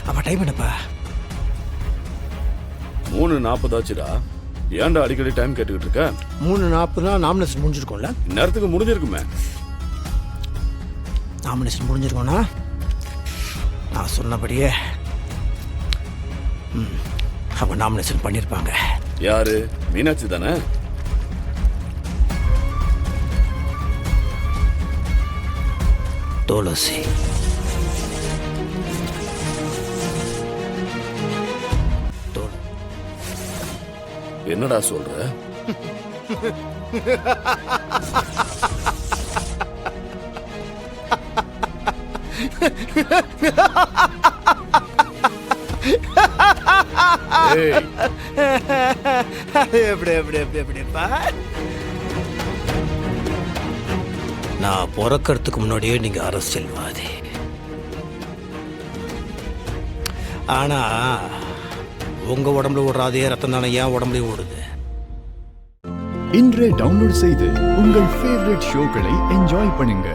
அப்ப டைம் என்னப்பா? 3:40 ஆச்சுடா. ஏன்டா அடிக்கடி டைம் கேட்டுக்கிட்டு இருக்க? 3:40 நாமினேஷன் முடிஞ்சிருக்கும்ல? இந்நேரத்துக்கு முடிஞ்சிருக்குமே. நாமினேஷன் முடிஞ்சிருக்கோன்னா நான் சொன்னபடியே அவங்க நாமினேஷன் பண்ணியிருப்பாங்க. யாரு? மீனாட்சி தானே? துளசி. என்னடா சொல்ற? எப்படிப்பா? நான் பிறக்கிறதுக்கு முன்னாடியே நீங்க அரசியல்வாதி. ஆனா உங்க உடம்புல ஓடுற அதே ரத்தம் தானே என் உடம்புலயும் ஓடுது. இன்றே டவுன்லோட் செய்து உங்கள் ஃபேவரட் ஷோக்களை என்ஜாய் பண்ணுங்க.